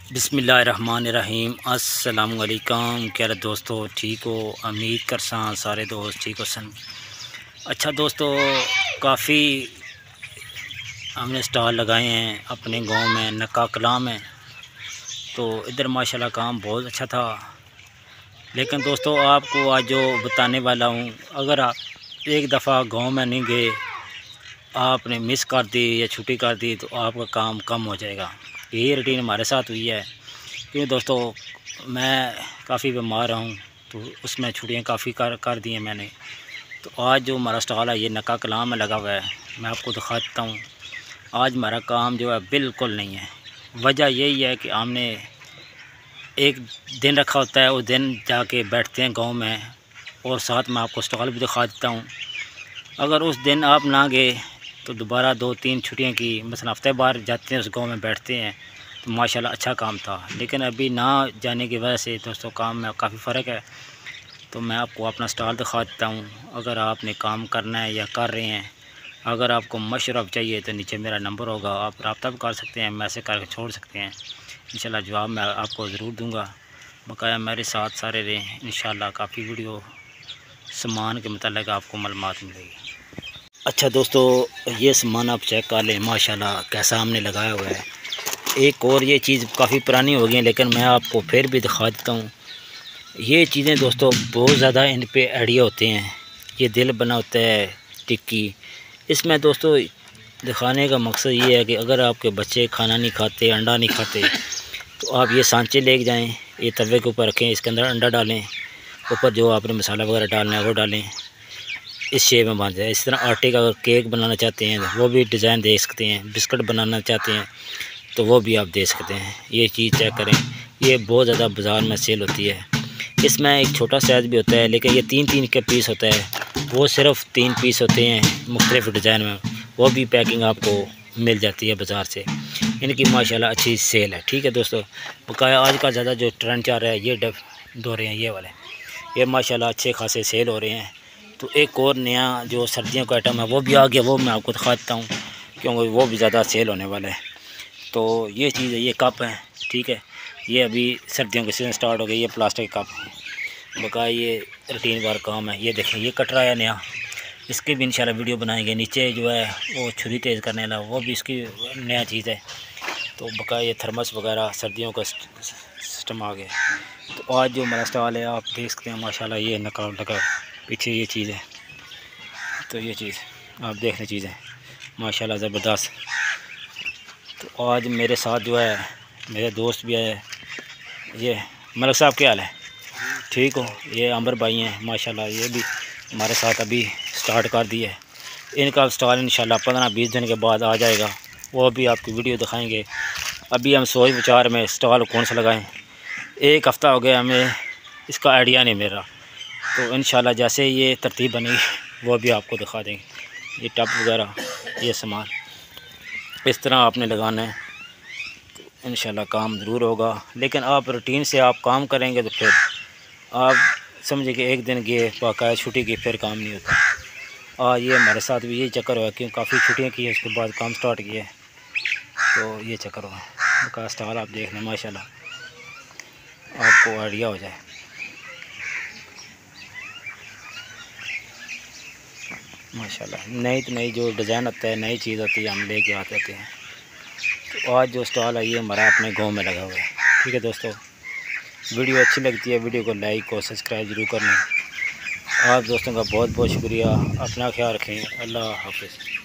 बिस्मिल्लाहिर्रहमानिर्रहीम। अस्सलाम वालेकुम। क्या दोस्तों ठीक हो? उम्मीद कर सारे दोस्त ठीक हो सन। अच्छा दोस्तों, काफ़ी हमने स्टॉल लगाए हैं अपने गांव में, नक्का कलां में। तो इधर माशाल्लाह काम बहुत अच्छा था। लेकिन दोस्तों आपको आज जो बताने वाला हूँ, अगर आप एक दफ़ा गांव में नहीं गए, आपने मिस कर दी या छुट्टी कर दी तो आपका काम कम हो जाएगा। यही रूटीन हमारे साथ हुई है। क्योंकि दोस्तों मैं काफ़ी बीमार हूँ, तो उसमें छुट्टियाँ काफ़ी कर दी हैं मैंने। तो आज जो हमारा स्टॉल है ये नक्का कलां में लगा हुआ है, मैं आपको दिखा देता हूँ। आज हमारा काम जो है बिल्कुल नहीं है। वजह यही है कि हमने एक दिन रखा होता है, उस दिन जाके बैठते हैं गांव में, और साथ में आपको स्टॉल भी दिखा देता हूँ। अगर उस दिन आप ना गए तो दोबारा 2-3 छुट्टियाँ की मसलन हफ्ते बार जाते हैं, उस गांव में बैठते हैं, तो माशाल्लाह अच्छा काम था। लेकिन अभी ना जाने की वजह से दोस्तों काम में काफ़ी फ़र्क है। तो मैं आपको अपना स्टॉल दिखा देता हूँ। अगर आपने काम करना है या कर रहे हैं, अगर आपको मशवरा चाहिए तो नीचे मेरा नंबर होगा, आप रब्ता भी कर सकते हैं, मैसेज करके छोड़ सकते हैं। इंशाल्लाह जवाब मैं आपको ज़रूर दूँगा। बकाया मेरे साथ सारे रहें, इंशाल्लाह काफ़ी वीडियो सामान के मतलब आपको मालूमात मिलेगी। अच्छा दोस्तों, ये सामान आप चेक कर लें, माशाल्लाह कैसा हमने लगाया हुआ है। एक और ये चीज़ काफ़ी पुरानी हो गई है, लेकिन मैं आपको फिर भी दिखा देता हूँ। ये चीज़ें दोस्तों बहुत ज़्यादा इन पे आइडिया होते हैं। ये दिल बना होता है टिक्की। इसमें दोस्तों दिखाने का मकसद ये है कि अगर आपके बच्चे खाना नहीं खाते, अंडा नहीं खाते, तो आप ये सांचे लेके जाएं, ये तवे के ऊपर रखें, इसके अंदर अंडा डालें, ऊपर जो आपने मसाला वगैरह डालना है वो डालें, इस शेप में बन जाए। इस तरह आटे का अगर केक बनाना चाहते हैं वो भी डिज़ाइन दे सकते हैं, बिस्किट बनाना चाहते हैं तो वो भी आप दे सकते हैं। ये चीज़ चेक करें, ये बहुत ज़्यादा बाज़ार में सेल होती है। इसमें एक छोटा साइज़ भी होता है, लेकिन ये 3-3 के पीस होता है, वो सिर्फ 3 पीस होते हैं मुख्तलिफ़ डिज़ाइन में। वो भी पैकिंग आपको मिल जाती है बाज़ार से। इनकी माशाल्लाह अच्छी सेल है। ठीक है दोस्तों, बकाया आज का ज़्यादा जो ट्रेंड चल रहा है ये डोरे हैं, ये वाले, ये माशाल्लाह अच्छे खासे सेल हो रहे हैं। तो एक और नया जो सर्दियों का आइटम है वो भी आ गया, वो मैं आपको दिखा देता हूँ, क्योंकि वो भी ज़्यादा सेल होने वाला है। तो ये चीज़ है, ये कप है, ठीक है, ये अभी सर्दियों के सीज़न स्टार्ट हो गई। ये प्लास्टिक कप, बकाया ये रूटीन वार काम है। ये देखें, ये कटरा है नया, इसकी भी इंशाल्लाह वीडियो बनाएंगे। नीचे जो है वो छुरी तेज़ करने वाला, वो भी इसकी नया चीज़ है। तो बकाया ये थर्मस वगैरह सर्दियों का सिस्टम आ गया। तो आज जो हमारा स्टॉल है आप देख सकते हैं, माशाल्लाह ये नकाब लगा पीछे ये चीज़ है। तो ये चीज़ आप देख रहे चीज़ है माशाल्लाह ज़बरदस्त। तो आज मेरे साथ जो है मेरे दोस्त भी है। ये मलिक साहब क्या हाल है? ठीक हो? ये अंबर भाई हैं माशाल्लाह, ये भी हमारे साथ अभी स्टार्ट कर दिया है। इनका स्टॉल इंशाल्लाह 15-20 दिन के बाद आ जाएगा, वो भी आपकी वीडियो दिखाएंगे। अभी हम सोच विचार में स्टॉल कौन सा लगाएं, एक हफ़्ता हो गया हमें इसका आइडिया नहीं मेरा। तो इंशाल्लाह जैसे ये तरतीब बनेगी वो भी आपको दिखा देंगे। ये टब वगैरह ये सामान इस तरह आपने लगाना है, तो इंशाल्लाह काम ज़रूर होगा। लेकिन आप रूटीन से आप काम करेंगे तो फिर आप समझे कि एक दिन गए बाकायदा छुट्टी की, फिर काम नहीं होता। ये हमारे साथ भी यही चक्कर हुआ, क्योंकि काफ़ी छुट्टियाँ की है, उसके बाद काम स्टार्ट किया है, तो ये चक्कर हुआ। का स्टॉल आप देख लें, माशाल्लाह आपको आइडिया हो जाए। माशाल्लाह नई तो नई जो डिज़ाइन होता है, नई चीज़ होती है, हम लेके आते हैं। तो आज जो स्टॉल है ये हमारा अपने गांव में लगा हुआ है। ठीक है दोस्तों, वीडियो अच्छी लगती है, वीडियो को लाइक और सब्सक्राइब ज़रूर करना। आप दोस्तों का बहुत बहुत शुक्रिया। अपना ख्याल रखें। अल्लाह हाफ़िज़।